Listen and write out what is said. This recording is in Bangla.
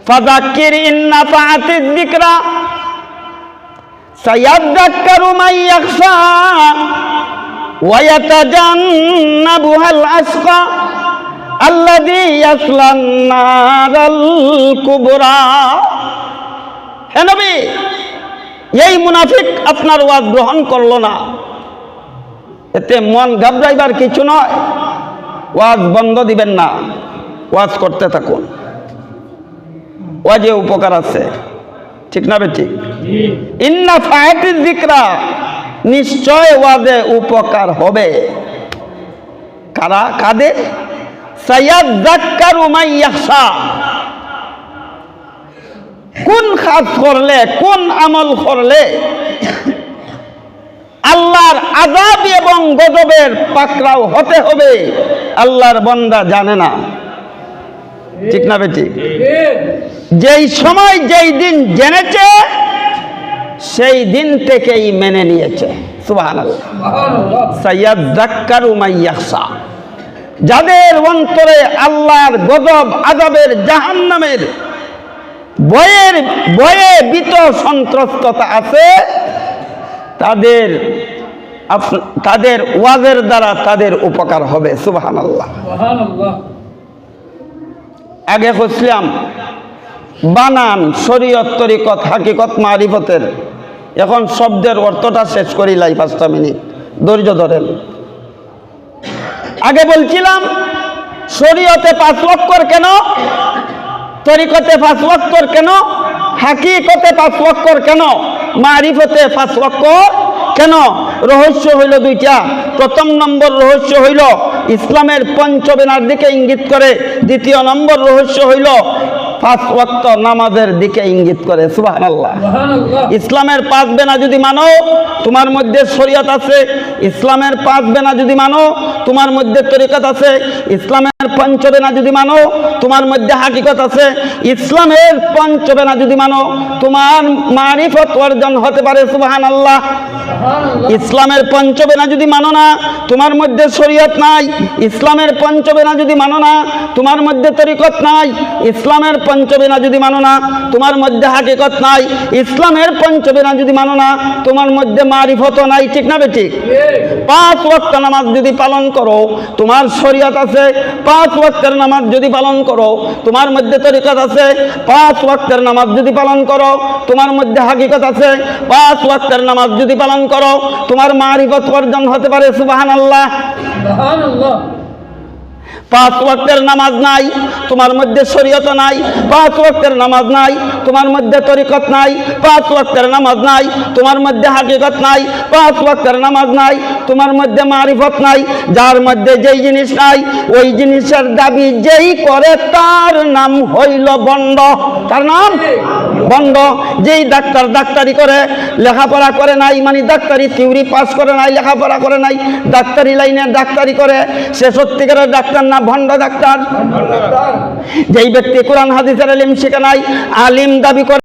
ফাযাক্কির ইন নাফাআতিয যিকরা সায়াযাক্কারু মান ইয়াখশা ওয়া ইয়াতাজান্নাবুহাল আশকা আল্লাযী ইয়াসলান নারাল কুবরা। হে নবী, এই মুনাফিক আপনার ওয়াজ গ্রহণ করলো না, এতে মন ঘাবড়াইবার কিছু নয়। ওয়াজ বন্ধ দিবেন না, ওয়াজ করতে থাকুন, ওয়াজে উপকার আছে, ঠিক না বেঠিক? ইন্না ফায়াতিয যিকরা, নিশ্চয় ওয়াজে উপকার হবে। কারা? কাদের? সায়াযাক্কারু মান ইয়াখশা। কোন কাজ করলে, কোন আমল করলে আল্লাহর আযাব এবং গজবের পাকড়াও হতে হবে আল্লাহর বান্দা জানে না, ঠিক না বেঠিক? যেই সময় যেই দিন জেনেছে সেই দিন থেকেই মেনে নিয়েছে। সুবহানাল্লাহ। সায়াযাক্কারু মান ইয়াখশা, যাদের অন্তরে আল্লাহর গজব, আযাবের, জাহান্নামের ভয়ে ভীত সন্ত্রস্ততা আছে, তাদের ওয়াজের দ্বারা তাদের উপকার হবে। সুবহানাল্লাহ। আগে খুঁজলাম বানান, শরীয়ত, তরিকত, হাকিকত, মারিফতের। এখন শব্দের অর্থটা শেষ করিলাই 5টা মিনিট, ধৈর্য ধরেন। আগে বলছিলাম শরীয়তে 5 ওয়াক্ত কেন, তরিকতে 5 ওয়াক্ত কেন, হাকিকতে 5 ওয়াক্ত কেন, মারিফতে 5 ওয়াক্ত কেন? রহস্য হইল 2টা। প্রথম নম্বর রহস্য হইল ইসলামের পঞ্চবেনার দিকে ইঙ্গিত করে। দ্বিতীয় নম্বর রহস্য হইল 5 ওয়াক্ত নামাজের দিকে ইঙ্গিত করে। সুবহানাল্লাহ। ইসলামের 5 বেনা যদি মানো তোমার মধ্যে শরীয়ত আছে। ইসলামের 5 বেনা যদি মানো তোমার মধ্যে তরিকত আছে। ইসলামের পঞ্চবেনা যদি মানো তোমার মধ্যে হাকিকত আছে। ইসলামের পঞ্চবেনা যদি মানো তোমার মারিফত অর্জন হতে পারে। সুবহানাল্লাহ। ইসলামের পঞ্চবেনা যদি মানো না তোমার মধ্যে শরীয়ত নাই। ইসলামের পঞ্চবেনা যদি মানো না তোমার মধ্যে তরিকত নাই। ইসলামের পঞ্চবেনা যদি মানো না তোমার মধ্যে হাকিকত নাই। ইসলামের পঞ্চবেনা যদি মানো না তোমার মধ্যে মারিফত নাই, ঠিক না বেঠিক? 5 ওয়াক্ত নামাজ যদি পালন করো তোমার শরীয়ত আছে। 5 ওয়াক্তের নামাজ যদি পালন করো তোমার মধ্যে তরিকত আছে। 5 ওয়াক্তের নামাজ যদি পালন করো তোমার মধ্যে হাকিকত আছে। 5 ওয়াক্তের নামাজ যদি পালন করো তোমার মারিফত অর্জন হতে পারে। সুবহানাল্লাহ। সুবহানাল্লাহ। 5 ওয়াক্তের নামাজ নাই তোমার মধ্যে শরীয়ত নাই। 5 ওয়াক্তের নামাজ নাই তোমার মধ্যে তরিকত নাই। 5 ওয়াক্তের নামাজ নাই তোমার মধ্যে হাকিকত নাই। 5 ওয়াক্তের নামাজ নাই তোমার মধ্যে মারিফত নাই। যার মধ্যে যেই জিনিস নাই ওই জিনিসের দাবি যেই করে তার নাম হইল বন্ড। তার নাম বন্ড। যেই ডাক্তার ডাক্তারি করে, লেখাপড়া করে নাই, মানে ডাক্তারি থিওরি পাস করে নাই, লেখাপড়া করে নাই, ডাক্তারি লাইনে ডাক্তারি করে, সে সত্যিকারের ডাক্তার না ভণ্ড ডাক্তার? যেই ব্যক্তি কোরআন হাদিসের ইলম শিখে নাই, আলিম দাবি করে